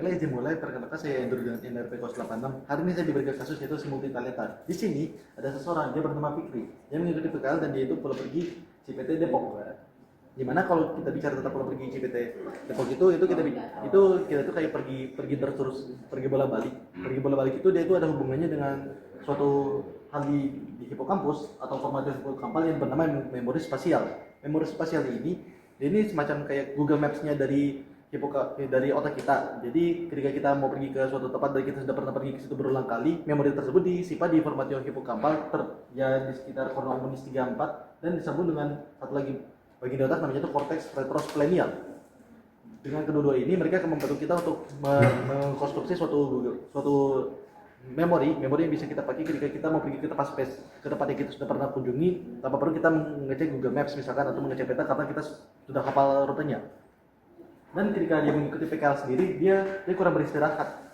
Mulai izin mulai, perkenalkan saya Andrew dengan NRP 86. Hari ini saya diberikan kasus yaitu si multi talenta. Di sini ada seseorang, dia bernama Fikri. Dia mengikuti PKL dan dia itu pulang pergi CPT Depok. Dimana kalau kita bicara tentang pulang pergi CPT Depok itu kita itu kayak pergi terus pergi bola balik. Pergi bola balik itu dia itu ada hubungannya dengan suatu hal di hipokampus atau formatif hipokampal yang bernama memori spasial. Memori spasial ini semacam kayak Google Maps-nya dari otak kita. Jadi ketika kita mau pergi ke suatu tempat dan kita sudah pernah pergi ke situ berulang kali, memori tersebut disimpan di formatio hipokampal ya di sekitar kornuamonis 34 dan disambung dengan satu lagi bagian otak namanya itu cortex retrosplenial. Dengan kedua-dua ini mereka akan membantu kita untuk mengkonstruksi suatu memori yang bisa kita pakai ketika kita mau pergi ke tempat yang kita sudah pernah kunjungi tanpa perlu kita mengecek Google Maps misalkan atau mengecek peta karena kita sudah hafal rutenya. Dan ketika dia mengikuti PKL sendiri, dia kurang beristirahat.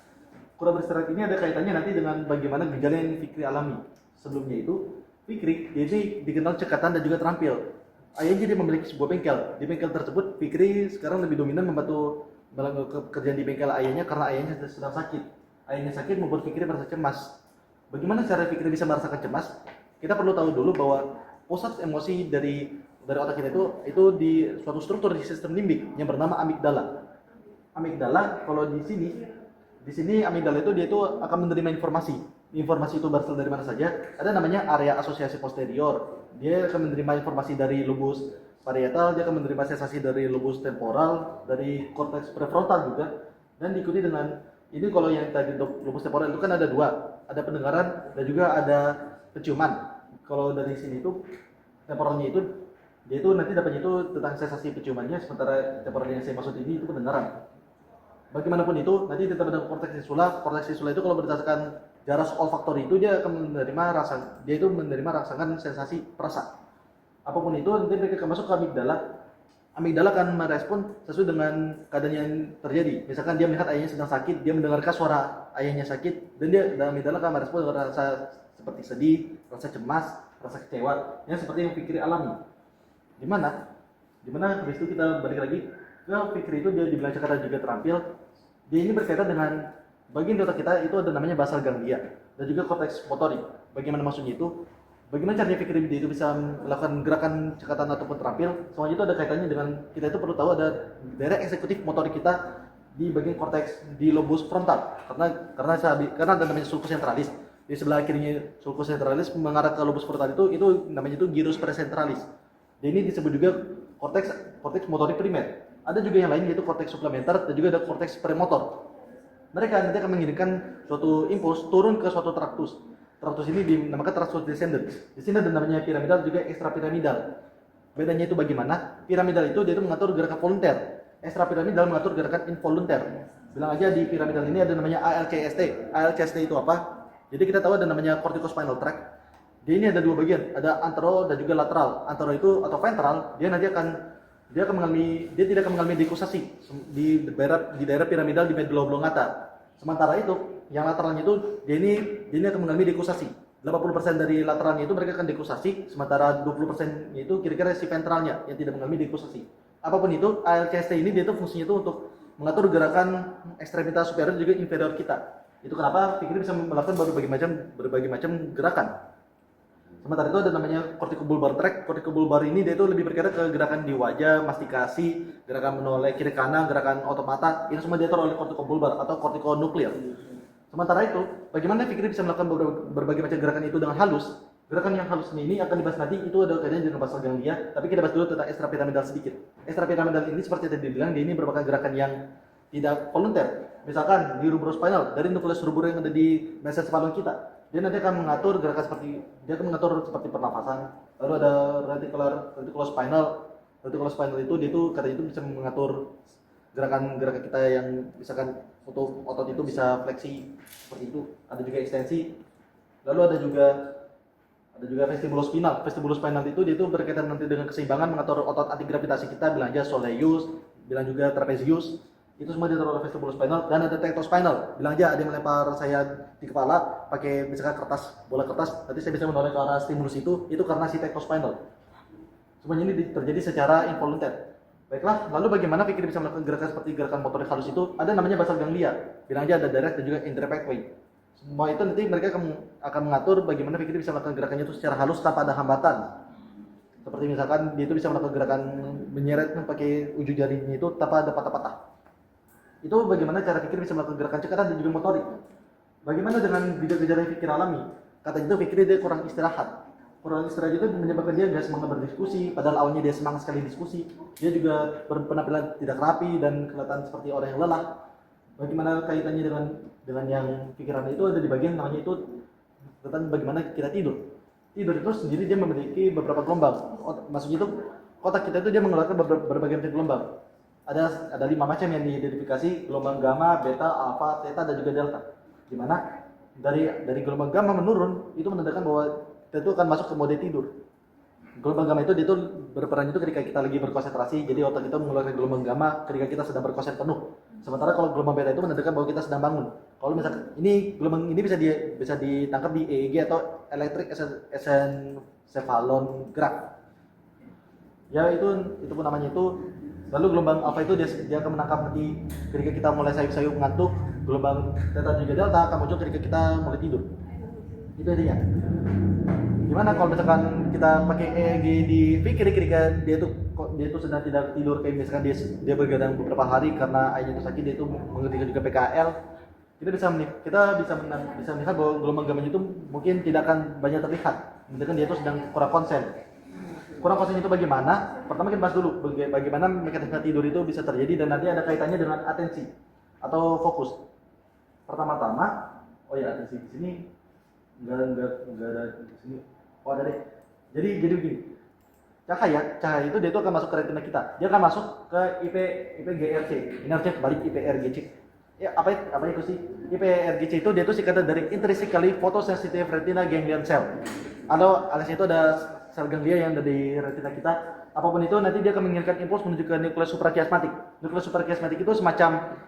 Kurang beristirahat ini ada kaitannya nanti dengan bagaimana gejala yang Fikri alami. Sebelumnya itu, Fikri dia ini dikenal cekatan dan juga terampil. Ayahnya dia memiliki sebuah bengkel. Di bengkel tersebut, Fikri sekarang lebih dominan membantu pekerjaan di bengkel ayahnya karena ayahnya sedang sakit. Ayahnya sakit membuat Fikri merasa cemas. Bagaimana cara Fikri bisa merasakan cemas? Kita perlu tahu dulu bahwa pusat emosi dari otak kita itu di suatu struktur di sistem limbik yang bernama amigdala. Amigdala kalau di sini amigdala itu dia itu akan menerima informasi. Informasi itu berasal dari mana saja? Ada namanya area asosiasi posterior. Dia akan menerima informasi dari lobus parietal, dia akan menerima sensasi dari lobus temporal, dari korteks prefrontal juga, dan diikuti dengan ini kalau yang tadi lobus temporal itu kan ada dua, ada pendengaran dan juga ada penciuman. Kalau dari sini itu temporalnya itu dia itu nanti dapatnya itu tentang sensasi penciumannya, sementara temporal yang saya maksud ini itu pendengaran. Bagaimanapun itu, nanti ditambah dengan korteks insula itu kalau berdasarkan jaras olfaktori itu dia akan menerima rangsangan sensasi perasa. Apapun itu nanti mereka akan masuk ke amigdala. Amigdala akan merespon sesuai dengan keadaan yang terjadi. Misalkan dia melihat ayahnya sedang sakit, dia mendengarkan suara ayahnya sakit, dan amigdala akan merespon dengan rasa seperti sedih, rasa cemas, rasa kecewa, yang seperti yang Fikri alami. Di mana habis itu kita balik lagi ke Fikri itu dia dibilang cekatan juga terampil. Dia ini berkaitan dengan bagian di otak kita itu ada namanya basal ganglia dan juga korteks motorik. Bagaimana maksudnya itu? Bagaimana caranya Fikri dia itu bisa melakukan gerakan cekatan ataupun terampil? Semuanya itu ada kaitannya dengan kita itu perlu tahu ada daerah eksekutif motorik kita di bagian korteks di lobus frontal. Karena ada namanya sulcus centralis. Di sebelah kirinya sulcus centralis mengarah ke lobus frontal itu namanya itu gyrus precentralis. Dan ini disebut juga korteks motorik primer. Ada juga yang lain yaitu korteks suplementer dan juga ada korteks premotor. Mereka nanti akan mengirimkan suatu impuls turun ke suatu traktus. Traktus ini dinamakan traktus descendens. Di sini ada namanya piramidal juga ekstrapiramidal. Bedanya itu bagaimana? Piramidal itu dia itu mengatur gerakan volunter. Ekstrapiramidal mengatur gerakan involunter. Bilang aja di piramidal ini ada namanya ALCST. ALCST itu apa? Jadi kita tahu ada namanya corticospinal tract. Dia ini ada dua bagian, ada antero dan juga lateral. Antero itu atau ventral, dia tidak akan mengalami dekusasi di daerah piramidal di medulla oblongata. Sementara itu, yang lateralnya itu dia ini akan mengalami dekusasi. 80% dari lateralnya itu mereka akan dekusasi, sementara 20% itu kira-kira si ventralnya yang tidak mengalami dekusasi. Apapun itu, ALCST ini dia itu fungsinya itu untuk mengatur gerakan ekstremitas superior dan juga inferior kita. Itu kenapa Fikri bisa melakukan berbagai macam gerakan. Sementara itu ada namanya corticobulbar tract. Corticobulbar ini dia itu lebih berkaitan ke gerakan di wajah, mastikasi, gerakan menoleh kiri kanan, gerakan otomata. Itu semua diatur oleh corticobulbar atau corticonuklear. Sementara itu, bagaimana Fikri bisa melakukan berbagai macam gerakan itu dengan halus? Gerakan yang halus ini akan dibahas nanti, itu ada kaitannya dengan basal ganglia, tapi kita bahas dulu tentang ekstrapiramidal sedikit. Ekstrapiramidal ini seperti tadi dibilang, dia ini merupakan gerakan yang tidak volunter. Misalkan di rubrospinal, dari nukleus rubur yang ada di mesencephalon kita, dia nanti akan mengatur gerakan seperti pernafasan. Lalu ada reticulospinal itu dia itu katanya itu bisa mengatur gerakan kita yang misalkan otot itu bisa fleksi seperti itu. Ada juga ekstensi. Lalu ada juga vestibulospinal. Vestibulospinal itu dia itu berkaitan nanti dengan keseimbangan mengatur otot anti gravitasi kita, bilang aja soleus, bilang juga trapezius. Itu semua diatur oleh vestibulospinal. Dan ada tectospinal, bilang aja ada yang melempar saya di kepala pakai misalkan bola kertas, nanti saya bisa menoleh ke arah stimulus itu karena si tectospinal. Semuanya ini terjadi secara involunter. Baiklah, lalu bagaimana Fikri bisa melakukan gerakan seperti gerakan motorik halus itu? Ada namanya basal ganglia. Bilang aja ada direct dan juga indirect way. Semua itu nanti mereka akan mengatur bagaimana Fikri bisa melakukan gerakannya itu secara halus tanpa ada hambatan. Seperti misalkan dia itu bisa melakukan gerakan menyeret pakai ujung jarinya itu tanpa ada patah-patah. Itu bagaimana cara Fikri bisa melakukan gerakan cekatan dan juga motorik. Bagaimana dengan gejala-gejala yang Fikri alami? Kata itu Fikri dia kurang istirahat. Kurang istirahat itu menyebabkan dia nggak semangat berdiskusi, padahal awalnya dia semangat sekali diskusi. Dia juga berpenampilan tidak rapi dan kelihatan seperti orang yang lelah. Bagaimana kaitannya dengan yang pikiran itu ada di bagian namanya itu tentang bagaimana kita tidur. Tidur itu sendiri dia memiliki beberapa gelombang. Maksudnya itu otak kita itu dia mengeluarkan berbagai macam gelombang. Ada 5 macam yang diidentifikasi, gelombang gamma, beta, alpha, theta dan juga delta. Di mana dari gelombang gamma menurun itu menandakan bahwa kita itu akan masuk ke mode tidur. Gelombang gamma itu dia tuh berperan itu ketika kita lagi berkonsentrasi, jadi otak kita mengeluarkan gelombang gamma ketika kita sedang berkonsen penuh. Sementara kalau gelombang beta itu menandakan bahwa kita sedang bangun. Kalau misalkan ini gelombang ini bisa ditangkap di EEG atau electric encephalograph. Ya itu pun namanya itu. Lalu gelombang alpha itu dia akan menangkap nanti ketika kita mulai sayup-sayup mengantuk. Gelombang theta juga delta akan muncul ketika kita mulai tidur. Itu intinya. Gimana kalau misalkan kita pakai EEG di Fikri ketika dia tuh sedang tidak tidur, kayak misalkan dia bergadang beberapa hari karena ayahnya itu sakit, dia itu mengerti juga PKL, kita bisa melihat bahwa gelombang gammanya itu mungkin tidak akan banyak terlihat, menunjukkan dia itu sedang kurang konsen. Kurang konsen itu bagaimana? Pertama kita bahas dulu bagaimana mekanisme tidur itu bisa terjadi dan nanti ada kaitannya dengan atensi atau fokus. Pertama-tama, atensi di sini enggak ada di sini. Oh ada deh. Jadi begini. Cahaya itu dia itu akan masuk ke retina kita. Dia akan masuk ke IPGRC. Ini harusnya kebalik IPRGC. Ya apa itu sih? IPRGC itu dia itu singkatan dari intrinsically photosensitive retina ganglion cell. Atau alias itu ada sel ganglia yang ada di retina kita. Apapun itu nanti dia akan mengirimkan impuls menuju ke nukleus suprachiasmatic. Nukleus suprachiasmatic itu semacam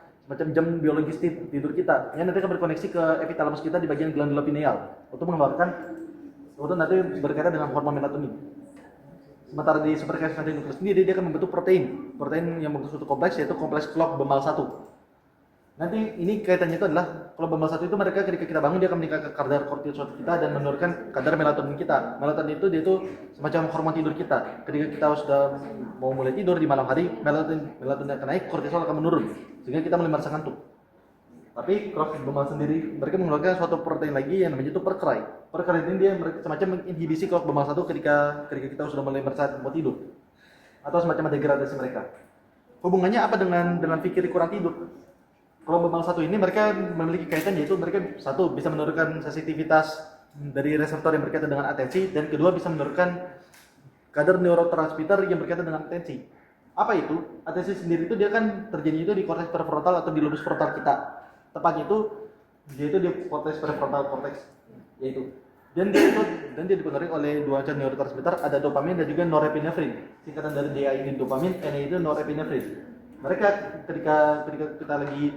jam biologis tidur kita. Yang nanti akan berkoneksi ke epithalamus kita di bagian glandula pineal untuk mengeluarkan itu nanti berkaitan dengan hormon melatonin. Sementara di suprachiasmatic nucleus sendiri dia akan membentuk protein yang membentuk suatu kompleks yaitu kompleks clock bemal 1. Nanti ini kaitannya itu adalah kalau bemal 1 itu mereka ketika kita bangun dia akan meningkatkan kadar kortisol kita dan menurunkan kadar melatonin kita. Melatonin itu dia itu semacam hormon tidur kita. Ketika kita sudah mau mulai tidur di malam hari, melatonin akan naik, kortisol akan menurun sehingga kita mulai merasa ngantuk. Tapi clock bemal sendiri mereka mengeluarkan suatu protein lagi yang namanya itu percry. Percry ini dia semacam menginhibisi clock bemal 1 ketika kita sudah mulai merasa mau tidur. Atau semacam degradasi mereka. Hubungannya apa dengan pikir kurang tidur? Kalau bemal 1 ini mereka memiliki kaitan yaitu mereka satu bisa menurunkan sensitivitas dari reseptor yang berkaitan dengan atensi dan kedua bisa menurunkan kadar neurotransmitter yang berkaitan dengan atensi. Apa itu? Atensi sendiri itu dia kan terjadi itu di korteks prefrontal atau di lobus frontal kita. Tepatnya itu dia itu di korteks prefrontal cortex yaitu dan dia dipengaruhi oleh dua macam neurotransmitter, ada dopamin dan juga norepinefrin. Singkatan dari DA ini dopamin, N itu norepinefrin. Mereka ketika kita lagi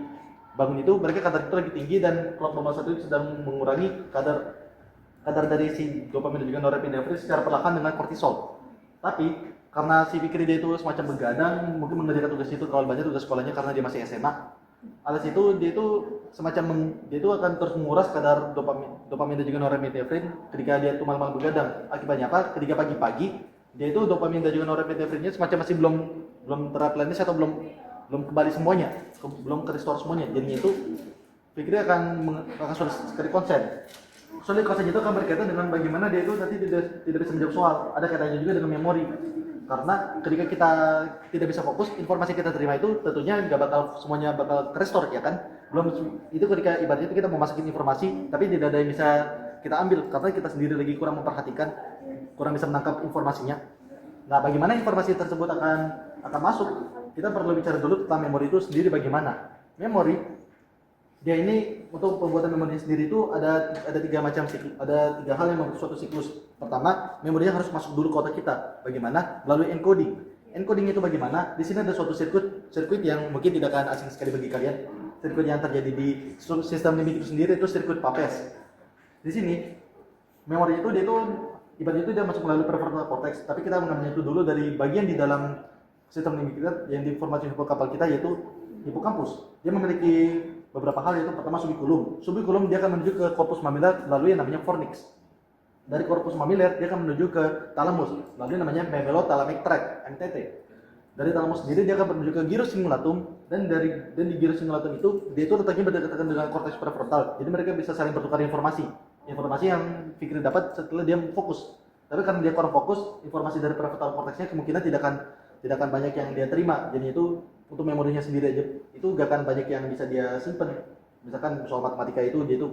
bangun itu mereka kadar itu lagi tinggi dan clock bemal 1 itu sedang mengurangi kadar dari si dopamin dan juga norepinefrin secara perlahan dengan kortisol. Tapi karena si Fikri dia itu semacam begadang, mungkin mengerjakan tugas itu terlalu banyak tugas sekolahnya karena dia masih SMA. Alas itu dia itu akan terus menguras kadar dopamin dan juga norepinefrin ketika dia itu malam-malam begadang. Akibatnya apa? Ketika pagi-pagi dia itu dopamin dan juga norepinefrinnya semacam masih belum terreplenish atau belum kembali semuanya, belum ke-restore semuanya. Jadinya itu Fikri akan sulit sekali konsen. Sulit konsen itu akan berkaitan dengan bagaimana dia itu nanti tidak bisa menjawab soal. Ada kaitannya juga dengan memori. Karena ketika kita tidak bisa fokus, informasi kita terima itu tentunya semuanya bakal restore ya kan? Belum itu ketika ibaratnya itu kita mau masukin informasi, tapi tidak ada yang bisa kita ambil karena kita sendiri lagi kurang memperhatikan, kurang bisa menangkap informasinya. Nah, bagaimana informasi tersebut akan masuk? Kita perlu bicara dulu tentang memori itu sendiri bagaimana. Memori dia ini untuk pembuatan memori sendiri itu ada 3 macam siklus, ada 3 hal yang membentuk suatu siklus. Pertama, memorinya harus masuk dulu ke otak kita. Bagaimana? Melalui encoding. Encoding itu bagaimana? Di sini ada suatu sirkuit yang mungkin tidak akan asing sekali bagi kalian. Sirkuit yang terjadi di sistem limbik itu sendiri itu sirkuit Papez. Di sini memori itu dia itu ibaratnya itu dia masuk melalui prefrontal cortex, tapi kita mengambilnya itu dulu dari bagian di dalam sistem limbic kita yang di formasi hipokapal kita yaitu hipokampus. Dia memiliki beberapa hal, yaitu pertama subiculum. Subiculum dia akan menuju ke corpus mammillae melalui yang namanya fornix. Dari corpus mammillae dia akan menuju ke thalamus melalui namanya membrothalamic tract (MTT). Dari thalamus sendiri dia akan menuju ke gyrus cingulatum, dan di gyrus cingulatum itu dia itu letaknya berdekatan dengan cortex prefrontal. Jadi mereka bisa saling bertukar informasi yang Fikri dapat setelah dia fokus. Tapi karena dia kurang fokus, informasi dari prefrontal cortexnya kemungkinan tidak akan banyak yang dia terima. Jadi itu untuk memorinya sendiri aja itu gak akan banyak yang bisa dia simpen. Misalkan soal matematika itu dia itu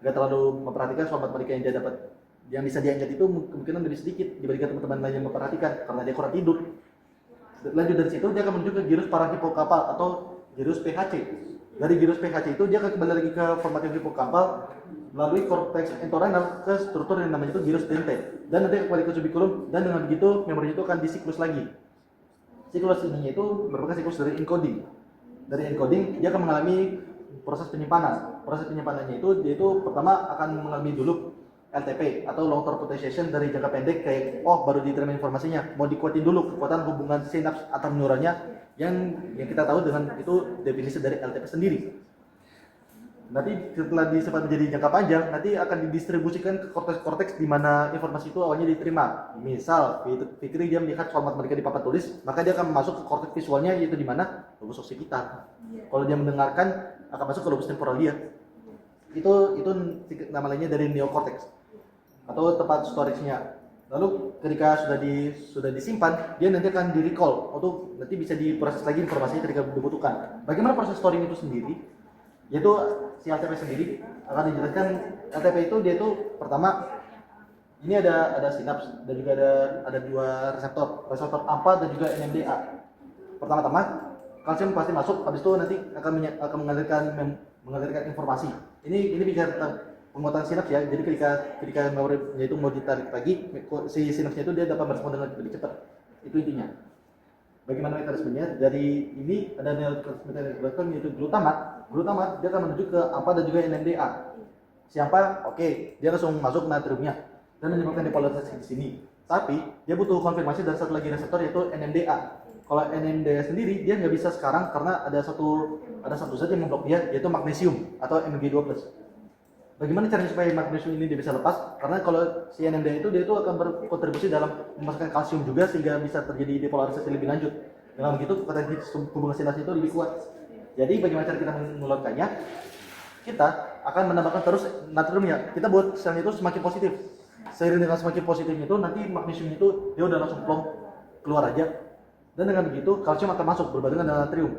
gak terlalu memperhatikan soal matematika yang dia dapat. Yang bisa dia ingat itu kemungkinan lebih sedikit dibandingkan teman-teman lain yang memperhatikan karena dia kurang tidur. Lanjut dari situ dia akan menuju ke gyrus parahipokapal atau gyrus PHC. Dari gyrus PHC itu dia akan kembali lagi ke formatif hipokapal melalui cortex entorhinal ke struktur yang namanya itu gyrus dentate, dan nanti kembali ke subiculum, dan dengan begitu memori itu akan disiklus lagi. Siklus ini itu merupakan siklus dari encoding. Dari encoding dia akan mengalami proses penyimpanan. Proses penyimpanannya itu dia itu pertama akan mengalami dulu LTP atau long term potentiation dari jangka pendek, kayak baru diterima informasinya, mau dikuatin dulu kekuatan hubungan sinaps antar neuronnya yang kita tahu dengan itu definisi dari LTP sendiri. Nanti setelah disimpan menjadi jangka panjang, nanti akan didistribusikan ke korteks-korteks di mana informasi itu awalnya diterima. Misal, Fikri dia melihat soal matematika di papan tulis, maka dia akan masuk ke korteks visualnya, yaitu di mana lobus occipital. Kalau dia mendengarkan, akan masuk ke lobus temporal dia. Itu nama lainnya dari neokorteks atau tempat storage-nya. Lalu ketika sudah disimpan, dia nanti akan di-recall untuk nanti bisa diproses lagi informasinya ketika dibutuhkan. Bagaimana proses storing itu sendiri? Yaitu si LTP sendiri akan dijelaskan. LTP itu dia itu pertama ini ada sinaps dan juga ada dua reseptor AMPA dan juga NMDA. Pertama-tama kalsium pasti masuk, habis itu nanti akan mengalirkan informasi. Ini bicara tentang penguatan sinaps ya. Jadi ketika memorinya itu mau ditarik lagi, si sinapsnya itu dia dapat merespon dengan lebih cepat. Itu intinya. Bagaimana mekanismenya? Dari ini ada neurotransmitter yang dilakukan yaitu glutamat dia akan menuju ke AMPA dan juga NMDA. Si AMPA dia langsung masuk natriumnya dan menyebabkan depolarisasi di sini. Tapi dia butuh konfirmasi dari satu lagi reseptor yaitu NMDA. Kalau NMDA sendiri dia nggak bisa sekarang karena ada satu zat yang memblok dia, yaitu magnesium atau Mg2+. Bagaimana caranya supaya magnesium ini dia bisa lepas? Karena kalau si NMDA itu dia itu akan berkontribusi dalam memasukkan kalsium juga sehingga bisa terjadi depolarisasi lebih lanjut. Dengan begitu potensi hubungan sinapsi itu lebih kuat. Jadi bagaimana cara kita mengeluarkannya? Kita akan menambahkan terus natriumnya. Kita buat selnya itu semakin positif. Seiring dengan semakin positifnya itu nanti magnesium itu dia udah langsung plong keluar aja. Dan dengan begitu kalsium akan masuk berbarengan dengan natrium.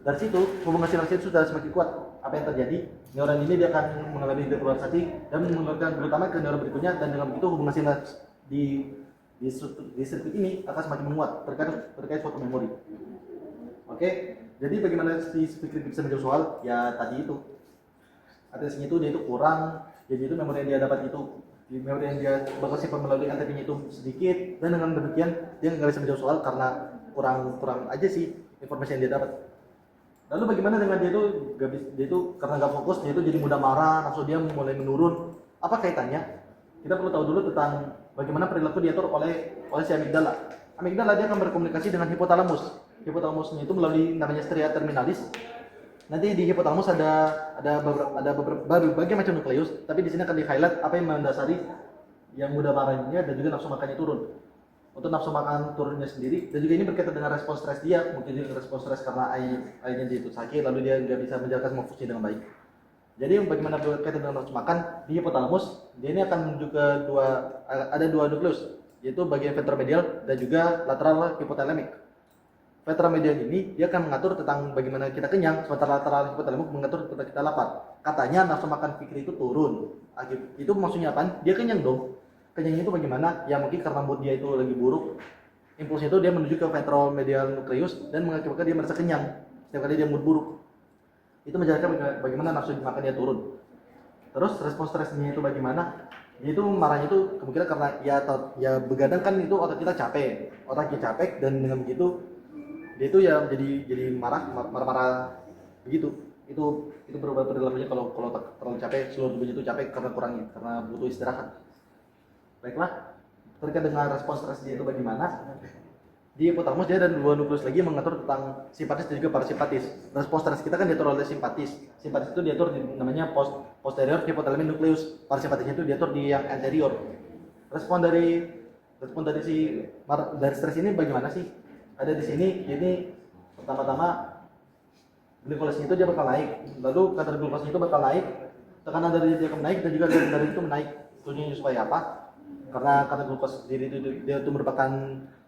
Dari situ hubungan sinapsi itu sudah semakin kuat. Apa yang terjadi? Neuron ini dia akan mengalami depolarisasi dan mengeluarkan glutamat ke neuron berikutnya, dan dengan begitu hubungan sinaps di sirkuit ini akan semakin menguat terkait suatu memori. Oke, jadi bagaimana si Fikri bisa menjawab soal? Ya tadi itu atensinya itu dia itu kurang, jadi itu memori yang dia dapat itu memori yang dia bakal simpan melalui LTP-nya itu sedikit, dan dengan demikian dia nggak bisa menjawab soal karena kurang aja sih informasi yang dia dapat. Lalu bagaimana dengan dia itu karena nggak fokus, dia itu jadi mudah marah, nafsu dia mulai menurun. Apa kaitannya? Kita perlu tahu dulu tentang bagaimana perilaku diatur oleh si amigdala. Amigdala dia akan berkomunikasi dengan hipotalamus. Hipotalamusnya itu melalui namanya stria terminalis. Nanti di hipotalamus ada berbagai macam nukleus, tapi di sini akan di-highlight apa yang mendasari yang mudah marahnya dan juga nafsu makannya turun. Untuk nafsu makan turunnya sendiri, dan juga ini berkaitan dengan respons stres dia. Mungkin dia respons stres karena airnya dia itu sakit, lalu dia nggak bisa menjalankan semua fungsi dengan baik. Jadi bagaimana berkaitan dengan nafsu makan di hipotalamus, dia ini akan menuju ke ada dua nukleus, yaitu bagian ventromedial dan juga lateral hipotalamic. Ventromedial ini dia akan mengatur tentang bagaimana kita kenyang, sementara lateral hipotalamic mengatur tentang kita lapar. Katanya nafsu makan Fikri itu turun. Itu maksudnya apa? Dia kenyang dong. Kenyangnya itu bagaimana? Ya mungkin karena mood dia itu lagi buruk. Impulsnya itu dia menuju ke ventromedial nucleus dan mengakibatkan dia merasa kenyang setiap kali dia mood buruk. Itu menjelaskan bagaimana nafsu makan dia turun. Terus respons stresnya itu bagaimana? Dia itu marahnya itu kemungkinan karena ya begadang kan itu otak kita capek dan dengan begitu dia itu ya jadi marah begitu. Itu berubah perilakunya kalau terlalu capek, seluruh tubuhnya itu capek karena butuh istirahat. Baiklah, terkait dengan respons stres dia itu bagaimana? Di hipotalamus dia ada dua nukleus lagi yang mengatur tentang simpatis dan juga parasimpatis. Respons stres kita kan diatur oleh simpatis. Simpatis itu diatur di namanya posterior hipotalamus nukleus. Parasimpatisnya itu diatur di yang anterior. Respon dari stres ini bagaimana sih? Ada di sini. Jadi pertama-tama glukosa itu dia bakal naik. Lalu kadar glukosanya itu bakal naik. Tekanan darah dia akan naik dan juga kadar darah itu menaik. Tujuannya supaya apa? Karena glukosa sendiri itu dia itu merupakan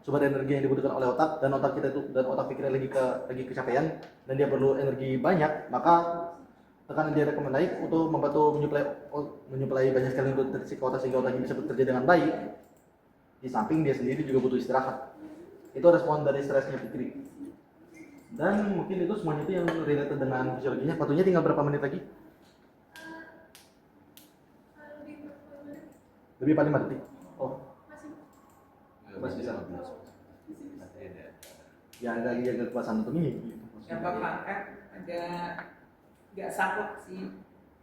sumber energi yang dibutuhkan oleh otak, dan otak kita itu otak pikirnya lagi kecapean dan dia perlu energi banyak, maka tekanan dia akan menaik untuk membantu menyuplai banyak sekali nutrisi ke otak sehingga otaknya bisa bekerja dengan baik. Di samping dia sendiri juga butuh istirahat. Itu respon dari stresnya pikir. Dan mungkin itu semuanya itu yang related dengan fisiologinya. Waktunya tinggal berapa menit lagi? Lebih paling 5 detik. Oh, masih bisa. Ya ada kekuasaan untuk ini. Yang Bapak kan ada nggak saklek sih,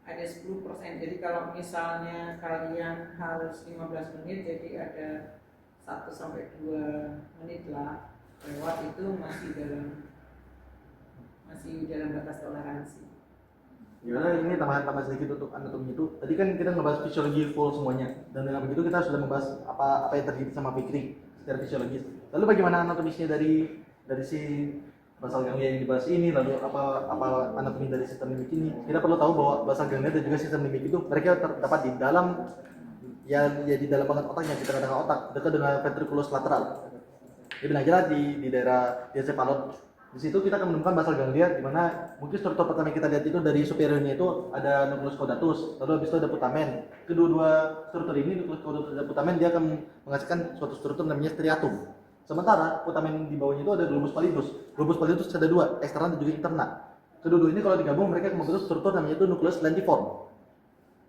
ada 10%. Jadi kalau misalnya kalian harus 15 menit, jadi ada 1-2 menit lah lewat, itu masih dalam batas toleransi. Gimana ini tambahan sedikit untuk anatomi itu. Tadi kan kita ngebahas fisiologi full semuanya, dan dengan begitu kita sudah membahas apa yang terjadi sama Fikri secara fisiologis. Lalu bagaimana anatomisnya dari si basal ganglia yang dibahas ini, lalu apa anatomi dari sistem limbik ini? Kita perlu tahu bahwa basal ganglia dan juga sistem limbik itu mereka terdapat di dalam di dalam banget otaknya, di tengah-tengah otak, dekat dengan ventriculus lateral. Jadi benar di daerah diencephalon. Di situ kita akan menemukan basal ganglia, di mana mungkin struktur pertama yang kita lihat itu dari superiornya itu ada nucleus caudatus, lalu habis itu ada putamen. Kedua-dua struktur ini, nucleus caudatus dan putamen, dia akan menghasilkan suatu struktur namanya striatum. Sementara putamen di bawahnya itu ada globus pallidus. Globus pallidus ada dua, eksternal dan juga internal. Kedua-dua ini kalau digabung mereka akan membentuk struktur namanya itu nucleus lentiform.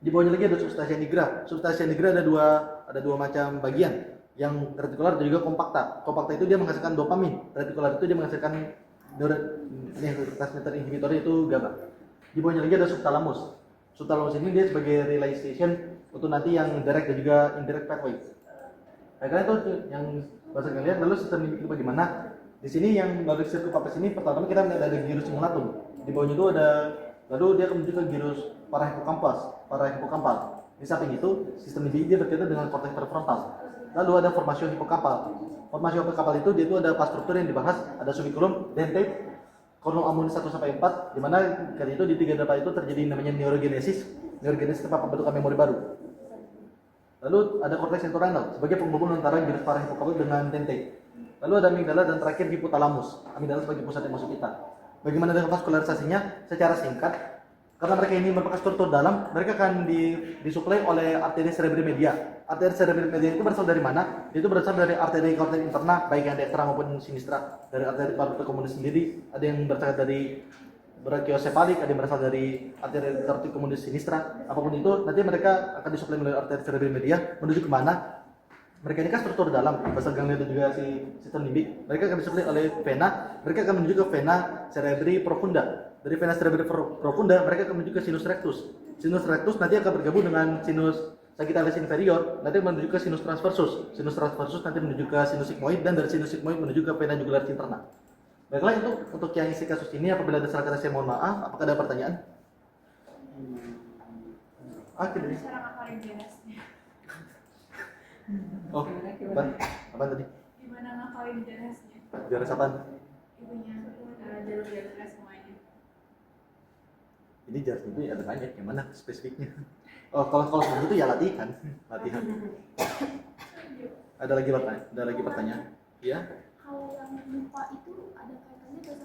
Di bawahnya lagi ada substantia nigra. Substantia nigra ada dua macam bagian, yang retikular dan juga kompakta. Kompakta itu dia menghasilkan dopamin, retikular itu dia menghasilkan neurotransmitter inhibitor itu GABA. Di bawahnya lagi ada subthalamus. Subthalamus ini dia sebagai relay station untuk nanti yang direct dan juga indirect pathway. Karena itu yang bahasa kalian. Lalu sistem limbik itu bagaimana? Di sini yang balik sirkuit papas ini pertama kita melihat ada gyrus simulatum. Di bawahnya itu ada, lalu dia akan menuju ke gyrus parahippocampal. Di samping itu sistem limbik dia berkaitan dengan korteks prefrontal. Lalu ada formasi hipokampal. Formasi hipokampal itu dia itu ada 4 struktur yang dibahas, ada subiculum, dentate, cornum ammonis 1-4, di mana kali itu di 3 dapat itu terjadi namanya neurogenesis. Neurogenesis tempat pembentukan memori baru. Lalu ada korteks entorhinal sebagai penghubung antara gyrus parahippokampal dengan dentate. Lalu ada amigdala dan terakhir hipotalamus. Amigdala sebagai pusat emosi kita. Bagaimana dengan vaskularisasinya? Secara singkat, karena mereka ini merupakan struktur dalam, mereka akan disuplai oleh arteri cerebri media. Arteri cerebri media itu berasal dari mana? Itu berasal dari arteri karotis interna, baik yang dekstra maupun sinistra. Dari arteri karotis komunis sendiri, ada yang berasal dari brachiosepalik, ada yang berasal dari arteri karotis komunis sinistra. Apapun itu, nanti mereka akan disuplai melalui arteri cerebri media menuju ke mana? Mereka ini kan struktur dalam, basal ganglia dan juga si sistem limbik. Mereka akan disuplai oleh vena, mereka akan menuju ke vena cerebri profunda. Dari vena cerebri profunda, mereka akan menuju ke sinus rectus. Sinus rectus nanti akan bergabung dengan sinus sagittalis inferior, nanti menuju ke sinus transversus. Sinus transversus nanti menuju ke sinus sigmoid, dan dari sinus sigmoid menuju ke vena jugularis interna. Baiklah, itu untuk yang isi kasus ini. Apabila ada salah kata saya mohon maaf. Apakah ada pertanyaan? Akhirnya. Oh, apa tadi? Gimana ngapalin jelasnya? Jelas apaan? Ibunya jalur-jalurnya semuanya. Ini jelas itu ada banyak, yang mana spesifiknya? Oh, kalau begitu ya latihan. Ada lagi pertanyaan? Iya? Kalau yang lupa itu ada kaitannya dengan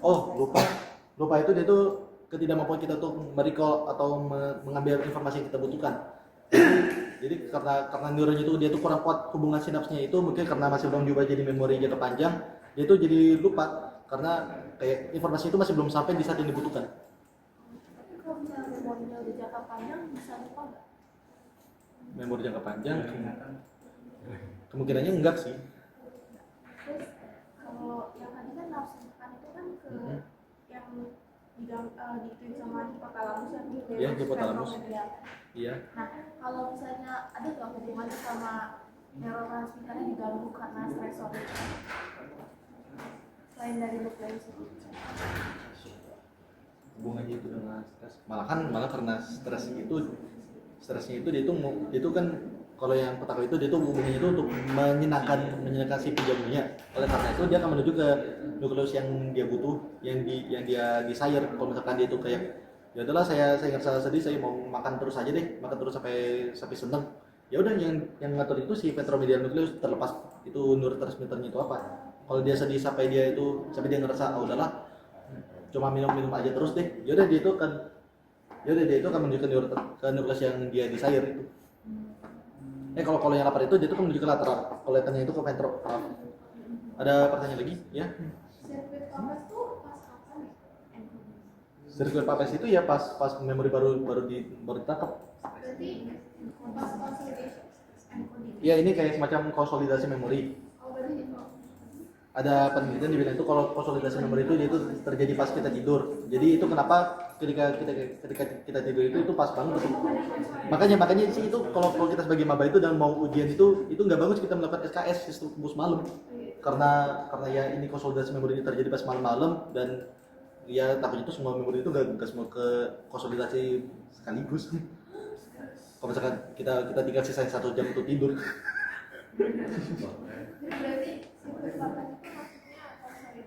Lupa itu dia tuh ketidakmampuan kita untuk merecall atau mengambil informasi yang kita butuhkan. Jadi karena neuronnya itu dia tuh kurang kuat hubungan sinapsnya itu, mungkin karena masih belum diubah jadi memori jangka panjang, dia tuh jadi lupa karena kayak informasi itu masih belum sampai di saat yang dibutuhkan. Tapi kalau misalnya memorinya udah jangka panjang bisa lupa nggak? Memori jangka panjang kemungkinannya enggak sih. Terus kalau yang tadi kan nafsu makan itu kan ke yang dituin sama hipotalamus yang gitu Iya, hipotalamus. Iya. Nah, kalau misalnya ada nggak hubungannya sama neurotransmitternya diganggu karena stresor itu? Selain dari nukleus itu. Hubungannya itu dengan stres, malah karena stresnya itu dia itu kan kalau yang petak itu dia tuh hubungannya itu untuk menyenangkan si penjamunya. Oleh karena itu dia akan menuju ke nukleus yang dia butuh, yang dia desire. Kalau misalkan dia itu kayak ya udahlah saya ngerasa sedih, saya mau makan terus aja deh, makan terus sampai seneng. Ya udah yang ngatur itu si ventromedial nukleus, terlepas itu neurotransmitternya itu apa. Kalau dia sedih sampai dia ngerasa oh udahlah cuma minum aja terus deh, ya udah dia itu akan menuju ke nukleus yang dia desire itu. Kalau yang lapar itu dia tuh menuju ke lateral, kalau yang itu ke ventro. Ada pertanyaan lagi ya? Sirkuit papas tuh pas kapan ya? Sirkuit papes itu ya pas memori baru ditangkap. Berarti pas consolidation encoding. Ya ini kayak semacam konsolidasi memori. Oh berarti Ada penelitian dibilang itu kalau konsolidasi memori itu terjadi pas kita tidur. Jadi itu kenapa ketika kita tidur itu pas banget tuh. Makanya sih itu kalau kita sebagai maba itu dan mau ujian itu nggak bagus kita melakukan SKS sistem kubus malam. Karena ya ini konsolidasi memori ini terjadi pas malam-malam dan ya takutnya itu semua memori itu nggak semua ke konsolidasi sekaligus. Kalau misalkan kita tinggal sisa 1 jam untuk tidur. berarti sirkuit papas itu maksudnya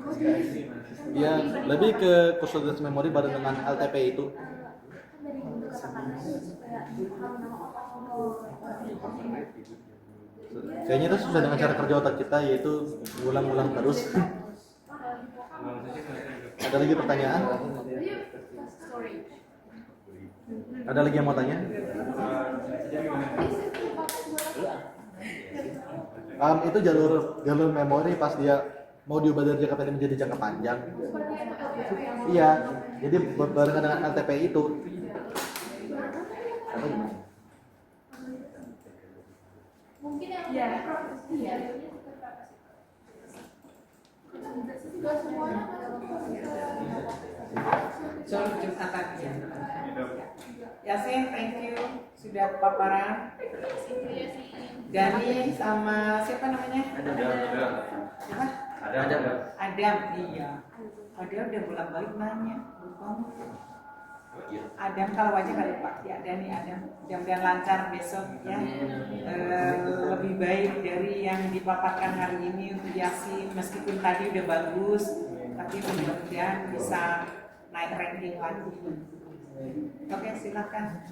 consolidation. Ya lebih ke konsolidasi memori bareng dengan LTP itu. Kan dari bentuk kata-katanya supaya paham nama otak ngobrol. Kayaknya itu susah dengan cara kerja otak kita, yaitu ngulang-ngulang terus. Ada lagi pertanyaan? Story. Ada lagi yang mau tanya? Itu jalur memori pas dia mau diubah dari jangka pendek menjadi jangka panjang. Iya, jadi barengan dengan LTP itu. Atau gimana? Mungkin yang proses dialognya seperti apa sih? Gak semuanya Soal Jumatan ya. Yasin, thank you sudah paparan. Dani sama siapa namanya? Siapa? Adam, iya. Adam udah bolak-balik nanya, lupa. Adam kalau wajah kali Pak, ya Dani Adam. Mudah-mudahan lancar besok ya. Lebih baik dari yang dipaparkan hari ini untuk Yasin. Meskipun tadi udah bagus, tapi mudah-mudahan bisa naik ranking lagi. Oke, silakan.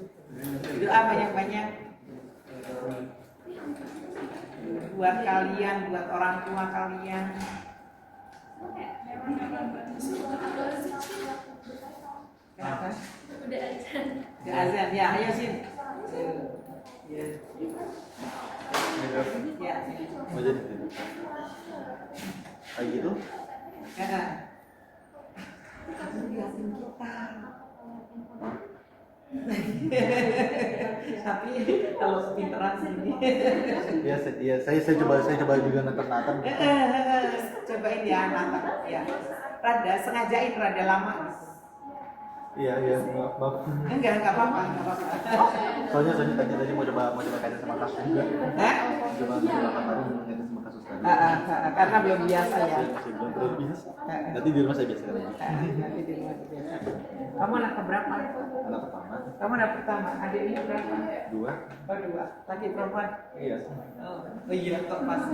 Doa banyak-banyak buat kalian, buat orang tua kalian. Kenapa? udah azan. Udah azan ya, ayo Sin. Ya. Ya. Mau jadi? Kayak gitu? Ya. Lihatin kita. Tapi kalau pinteran sini. Iya, saya coba juga nonton. Cobain ya nonton ya. Sengajain rada lama. Iya, maaf. Enggak apa-apa. Soalnya tadi mau coba kaitan sama kasus juga. Hah? Coba kaitan sama kasus tadi. Karena belum biasa ya. Masih belum terlalu biasa. Nanti di rumah saya biasa aja. Nanti di luar biasa. Kamu anak keberapa? Anak pertama, Kamu anak pertama. Adiknya berapa? 2. Oh 2. Laki perempuan? Iya. Oh iya, kok pas.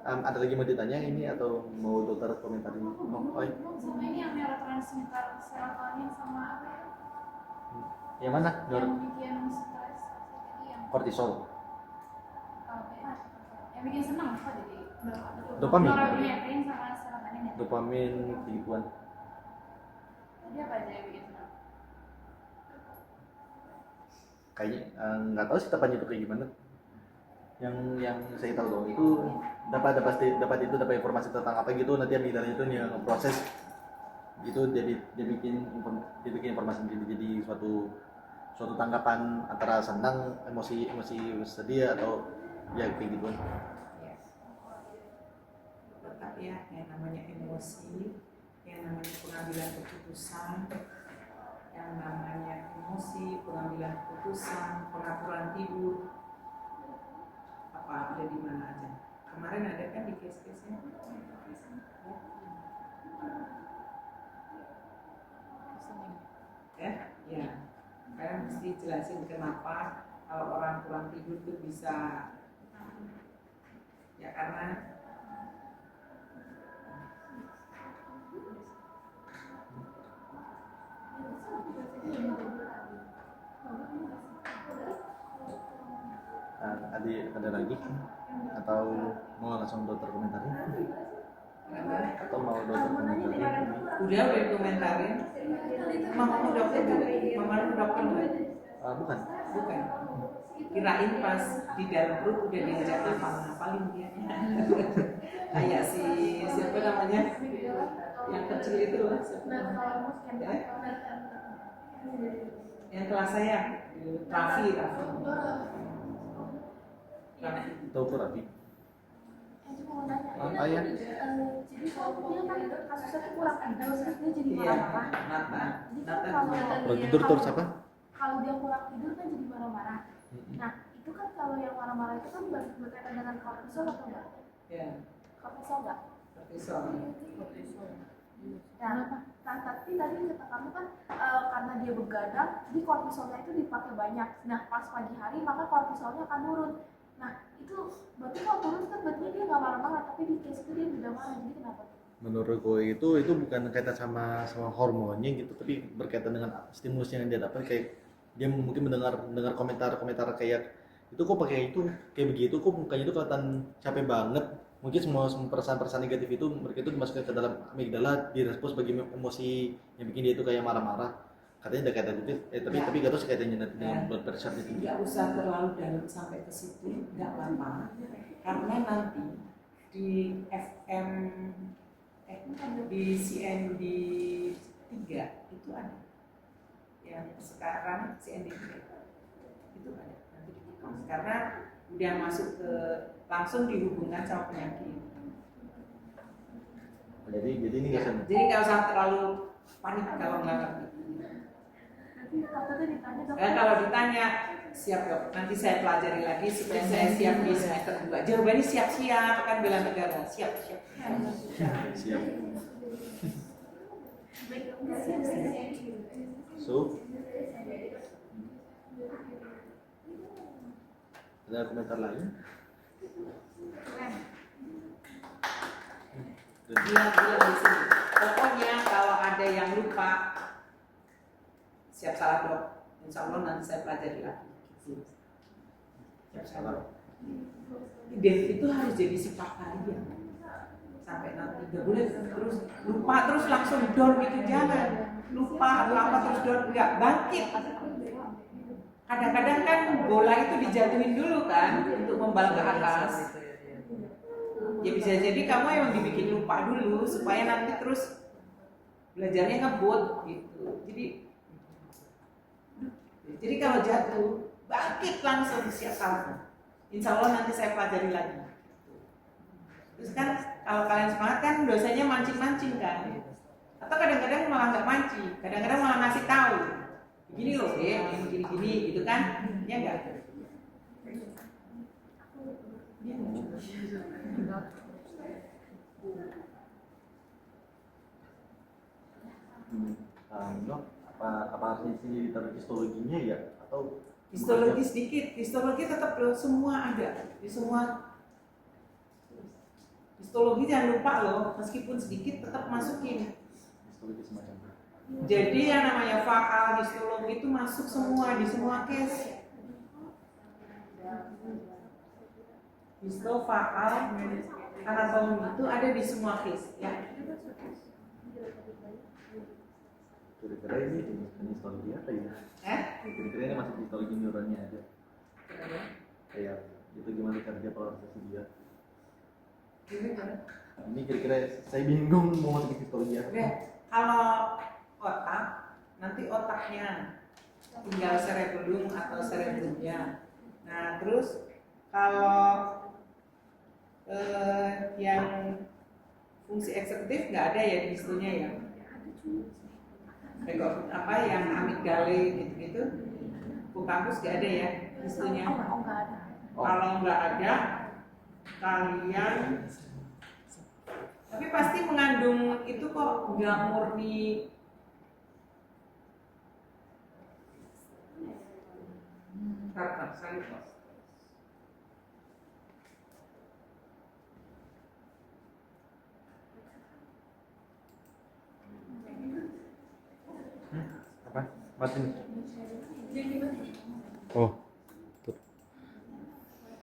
Ada lagi mau ditanya ini atau mau dokter komentar ini? Oh, Sama ini yang neurotransmitter serotonin sama apa ya? yang mana? Yang bikin stres jadi yang Kortisol. apa ya? Yang bikin senang apa jadi? Dopamin. Norepinefrin sama serotonin ya. Dopamin begituan. Jadi apa aja yang bikin senang? Kayaknya nggak tahu sih tepatnya itu kayak gimana. Yang saya tahu dong itu dapat informasi tentang apa gitu, nanti amigdala itu yang proses gitu, dia bikin informasi jadi suatu tanggapan antara senang, emosi sedih atau ya kayak gitu. Tetap ya, yang namanya emosi, yang namanya pengambilan keputusan, pengaturan tidur, apa ada di mana aja, kemarin ada kan di case-case-nya. Ya, ya. Sekarang mesti jelasin kenapa kalau orang kurang tidur tuh bisa, ya karena ada lagi atau mau langsung dokter komentarin atau mau dokter komentarin? udah dikomentarin. Mamamu dokter juga, mamamu dokter nggak? Bukan. Bukan. Kirain pas di dalam perut udah diajak ngapalin dia. Kayak siapa namanya? Yang kecil itu loh. Ya? Yang kelas saya, Raffi. Tahu tuh Rabi? Mau nanya, Apa ya? jadi kalau dia kan kasusnya kurang tidur, terus dia jadi Iya, marah-marah. Jadi kan Nata. kalau Tidur terus apa? kalau dia kurang tidur kan jadi marah-marah. Nah, itu kan kalau yang marah-marah itu kan berkaitan dengan kortisol atau enggak? Ya, Kortisol enggak? kortisol. Nah, tapi tadi kata kamu kan karena dia begadang, jadi kortisolnya itu dipakai banyak. Nah, pas pagi hari maka kortisolnya akan turun. Nah, itu berarti kalau turun kan berarti dia nggak marah-marah, tapi di case itu dia udah marah. Jadi kenapa? Menurut gue itu bukan kaitan sama hormonnya gitu, tapi berkaitan dengan stimulus yang dia dapat. Kayak dia mungkin mendengar komentar kayak itu kok pakai itu kayak begitu, kok mukanya itu kelihatan capek banget. Mungkin semua perasaan-perasaan negatif itu mereka itu dimasukkan ke dalam amigdala, direspons sebagai emosi yang bikin dia itu kayak marah-marah. Katanya ada kaitan gitu, tapi gak tahu sih kaitannya dengan blood pressure itu. Nggak usah terlalu dalam sampai ke situ, nggak apa-apa. Karena nanti di FM di CND 3 itu ada. Yang sekarang CND 3 itu ada. Nanti dibahas. Karena udah masuk ke langsung dihubungkan sama penyakit. Jadi ini nggak usah. Jadi nggak usah terlalu panik kalau nggak ngerti. Nanti takutnya ditanya dok. Kalau ditanya siap dok, nanti saya pelajari lagi supaya saya siap di semester 2. Jawabannya siap-siap kan bela negara, siap. Siap. So, ada komentar lain? Dia bilang di sini, pokoknya kalau ada yang lupa, siap salah dok. Insya Allah nanti saya pelajari lagi. Siap salah. Dan itu harus jadi sifat kalian. Sampai nanti gak boleh terus lupa terus langsung down gitu, jangan. Lupa atau apa terus down, enggak, bangkit. Kadang-kadang kan bola itu dijatuhin dulu kan untuk membal ke atas. Ya bisa jadi kamu emang dibikin lupa dulu supaya nanti terus belajarnya ngebut gitu. Jadi kalau jatuh bangkit langsung, siap salah. Insya Allah nanti saya pelajari lagi. Terus kan kalau kalian semangat kan dosanya mancing-mancing kan. Atau kadang-kadang malah nggak mancing, kadang-kadang malah ngasih tahu. Begini loh, yang gini-gini gitu kan? Ya enggak? Apa harusnya sini ditaruh histologinya ya atau histologi sedikit, histologi tetap loh, semua ada di semua. Histologi jangan lupa loh, meskipun sedikit tetap masukin. histologi semacam itu. Jadi yang namanya faal histologi itu masuk semua di semua case. Histo, faal, anatomi itu ada di semua case ya. Kira-kira ini jenis histologi apa ya? Kira-kira ini masuk histologi neuronnya aja. Kayak itu gimana kerja polarisasi dia. Ini kira-kira saya bingung mau masuk histologi apa. Oke, kalau otak, nanti otaknya tinggal cerebellum atau cerebrumnya. Nah, terus kalau yang fungsi eksekutif nggak ada ya di histonya ya. Apa yang amigdale gitu-gitu, hippocampus nggak ada ya histonya. Kalau nggak ada, kalian tapi pasti mengandung itu kok, nggak murni sekali kok. Apa? Batin. Jadi Oh.